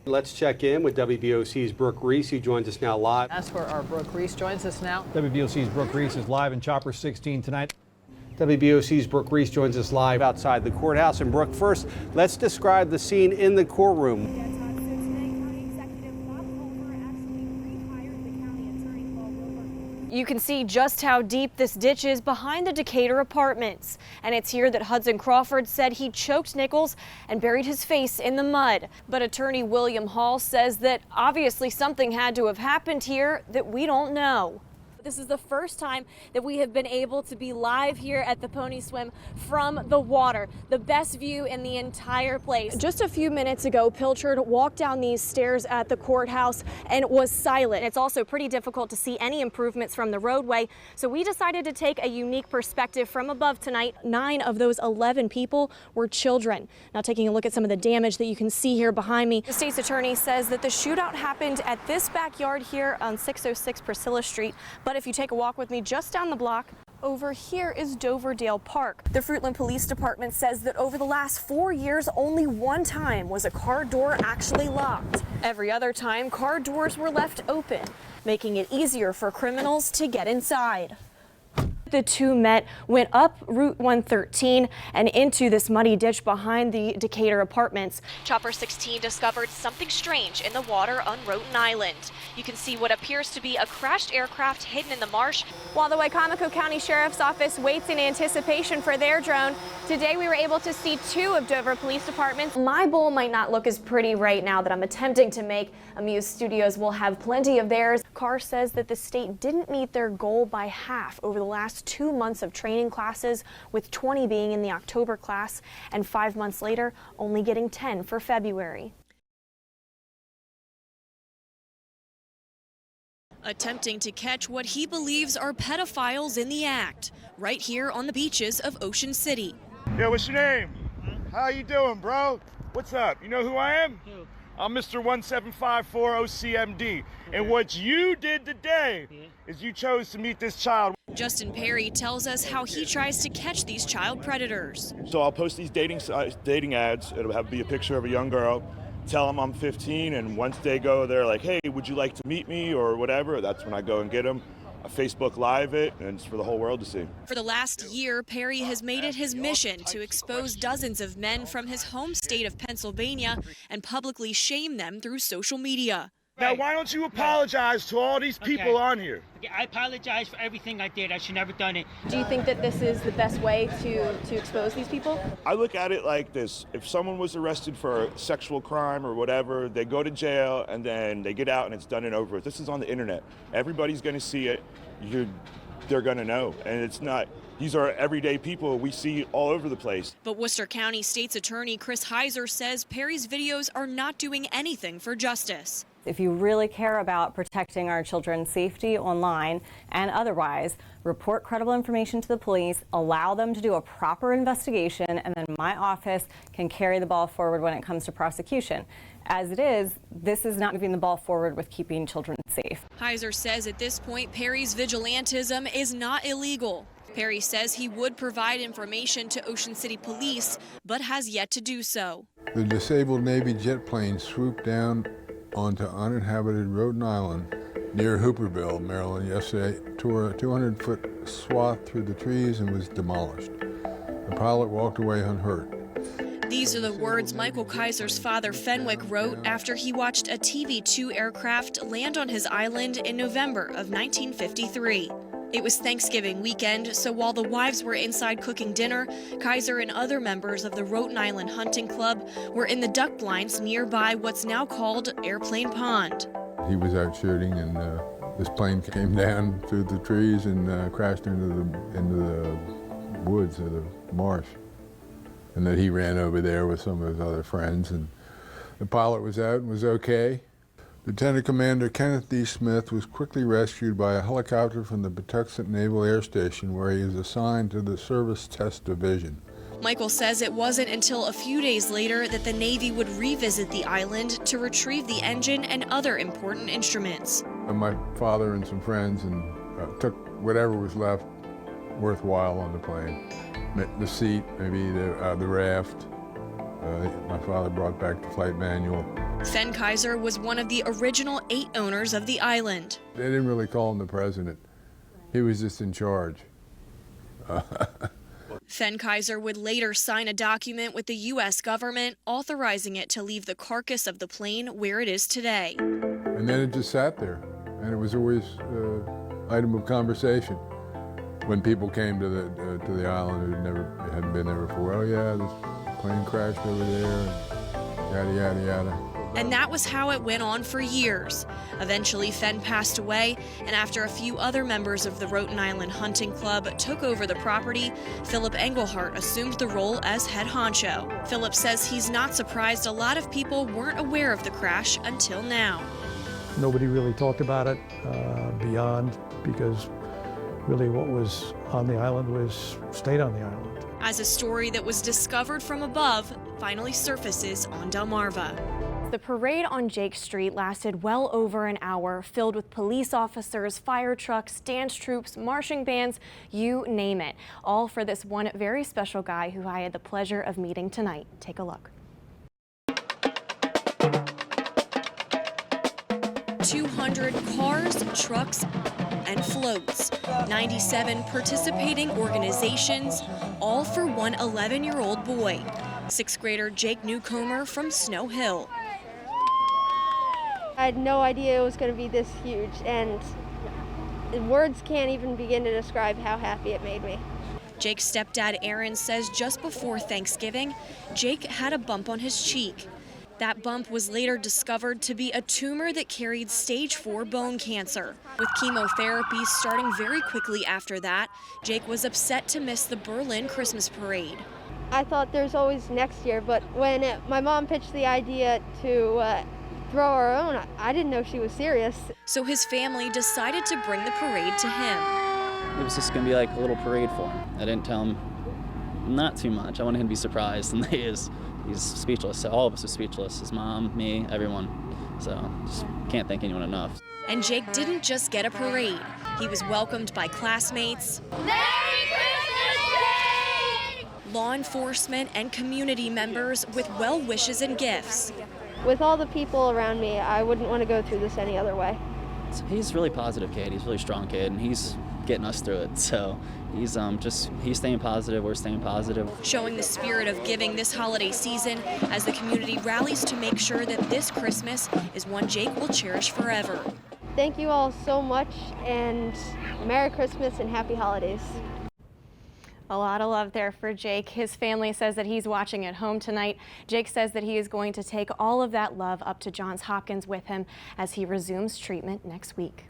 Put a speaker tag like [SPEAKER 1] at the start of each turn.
[SPEAKER 1] Let's check in with WBOC's Brooke Reese, who joins us now live.
[SPEAKER 2] That's where our Brooke Reese joins us now.
[SPEAKER 3] WBOC's Brooke Reese is live in Chopper 16 tonight.
[SPEAKER 1] WBOC's Brooke Reese joins us live outside the courthouse. And Brooke, first, let's describe the scene in the courtroom.
[SPEAKER 4] You can see just how deep this ditch is behind the Decatur apartments. And it's here that Hudson Crawford said he choked Nichols and buried his face in the mud. But attorney William Hall says that obviously something had to have happened here that we don't know. This is the first time that we have been able to be live here at the Pony Swim from the water. The best view in the entire place. Just a few minutes ago, Pilchard walked down these stairs at the courthouse and was silent. It's also pretty difficult to see any improvements from the roadway, so we decided to take a unique perspective from above tonight. 9 of those 11 people were children. Now, taking a look at some of the damage that you can see here behind me, the state's attorney says that the shootout happened at this backyard here on 606 Priscilla Street. But if you take a walk with me just down the block, over here is Doverdale Park. The Fruitland Police Department says that over the last 4 years, only one time was a car door actually locked. Every other time, car doors were left open, making it easier for criminals to get inside. The two went up Route 113 and into this muddy ditch behind the Decatur apartments. Chopper 16 discovered something strange in the water on Roten Island. You can see what appears to be a crashed aircraft hidden in the marsh. While the Wicomico County Sheriff's Office waits in anticipation for their drone, today we were able to see 2 of Dover Police Departments. My bowl might not look as pretty right now that I'm attempting to make. Amuse Studios will have plenty of theirs. Carr says that the state didn't meet their goal by half over the last 2 months of training classes, with 20 being in the October class, and 5 months later, only getting 10 for February. Attempting to catch what he believes are pedophiles in the act, right here on the beaches of Ocean City.
[SPEAKER 5] Yo, what's your name? How you doing, bro? What's up? You know who I am? Who? I'm Mr. 1754 OCMD. And what you did today is you chose to meet this child.
[SPEAKER 4] Justin Perry tells us how he tries to catch these child predators.
[SPEAKER 5] So I'll post these dating ads. It'll be a picture of a young girl. Tell them I'm 15, and once they go, they're like, hey, would you like to meet me or whatever? That's when I go and get them. I Facebook Live it, and it's for the whole world to see.
[SPEAKER 4] For the last year, Perry has made it his mission to expose dozens of men from his home state of Pennsylvania and publicly shame them through social media.
[SPEAKER 5] Now, why don't you apologize to all these people on here?
[SPEAKER 6] Okay, I apologize for everything I did. I should never done it.
[SPEAKER 4] Do you think that this is the best way to expose these people?
[SPEAKER 5] I look at it like this. If someone was arrested for a sexual crime or whatever, they go to jail and then they get out and it's done and over with. This is on the internet. Everybody's going to see it. They're going to know. And it's not. These are everyday people we see all over the place.
[SPEAKER 4] But Worcester County State's Attorney Chris Heiser says Perry's videos are not doing anything for justice.
[SPEAKER 7] If you really care about protecting our children's safety online and otherwise, report credible information to the police, allow them to do a proper investigation, and then my office can carry the ball forward when it comes to prosecution. As it is, this is not moving the ball forward with keeping children safe.
[SPEAKER 4] Heiser says at this point, Perry's vigilantism is not illegal. Perry says he would provide information to Ocean City Police, but has yet to do so.
[SPEAKER 8] The disabled Navy jet plane swooped down onto uninhabited Roten Island near Hooperville, Maryland yesterday, tore a 200-foot swath through the trees and was demolished. The pilot walked away unhurt.
[SPEAKER 4] These are the words Michael Kaiser's father Fenwick wrote after he watched a TV-2 aircraft land on his island in November of 1953. It was Thanksgiving weekend, so while the wives were inside cooking dinner, Kaiser and other members of the Roten Island Hunting Club were in the duck blinds nearby what's now called Airplane Pond.
[SPEAKER 8] He was out shooting, and this plane came down through the trees and crashed into the woods of the marsh. And then he ran over there with some of his other friends, and the pilot was out and was okay. Lieutenant Commander Kenneth D. Smith was quickly rescued by a helicopter from the Patuxent Naval Air Station, where he is assigned to the Service Test Division.
[SPEAKER 4] Michael says it wasn't until a few days later that the Navy would revisit the island to retrieve the engine and other important instruments.
[SPEAKER 8] And my father and some friends took whatever was left worthwhile on the plane. The seat, maybe the raft, My father brought back the flight manual.
[SPEAKER 4] Fen Kaiser was one of the original 8 owners of the island.
[SPEAKER 8] They didn't really call him the president. He was just in charge.
[SPEAKER 4] Fen Kaiser would later sign a document with the U.S. government authorizing it to leave the carcass of the plane where it is today.
[SPEAKER 8] And then it just sat there, and it was always an item of conversation when people came to the island who hadn't been there before. Oh yeah, this plane crashed over there, and yada yada yada.
[SPEAKER 4] And that was how it went on for years. Eventually, Fen passed away, and after a few other members of the Roten Island Hunting Club took over the property, Philip Engelhart assumed the role as head honcho. Philip says he's not surprised a lot of people weren't aware of the crash until now.
[SPEAKER 9] Nobody really talked about it beyond, because really what was on the island stayed on the island.
[SPEAKER 4] As a story that was discovered from above finally surfaces on Delmarva. The parade on Jake Street lasted well over an hour, filled with police officers, fire trucks, dance troops, marching bands, you name it. All for this one very special guy who I had the pleasure of meeting tonight. Take a look. 200 cars, trucks, and floats. 97 participating organizations, all for one 11-year-old boy. 6th grader Jake Newcomer from Snow Hill.
[SPEAKER 10] I had no idea it was going to be this huge, and words can't even begin to describe how happy it made me.
[SPEAKER 4] Jake's stepdad Aaron says just before Thanksgiving, Jake had a bump on his cheek. That bump was later discovered to be a tumor that carried stage 4 bone cancer. With chemotherapy starting very quickly after that, Jake was upset to miss the Berlin Christmas parade.
[SPEAKER 10] I thought there's always next year, but when my mom pitched the idea to throw our own, I didn't know she was serious. So his family decided to bring the parade to him.
[SPEAKER 11] It was just going to be like a little parade for him. I didn't tell him not too much. I wanted him to be surprised, and he's speechless. So all of us are speechless. His mom, me, everyone. So just can't thank anyone enough.
[SPEAKER 4] And Jake didn't just get a parade. He was welcomed by classmates,
[SPEAKER 12] Merry Christmas Day!
[SPEAKER 4] Law enforcement, and community members with well wishes and gifts.
[SPEAKER 10] With all the people around me, I wouldn't want to go through this any other way.
[SPEAKER 11] He's a really positive kid. He's a really strong kid, and he's getting us through it. So he's staying positive. We're staying positive.
[SPEAKER 4] Showing the spirit of giving this holiday season as the community rallies to make sure that this Christmas is one Jake will cherish forever.
[SPEAKER 10] Thank you all so much, and Merry Christmas and Happy Holidays.
[SPEAKER 4] A lot of love there for Jake. His family says that he's watching at home tonight. Jake says that he is going to take all of that love up to Johns Hopkins with him as he resumes treatment next week.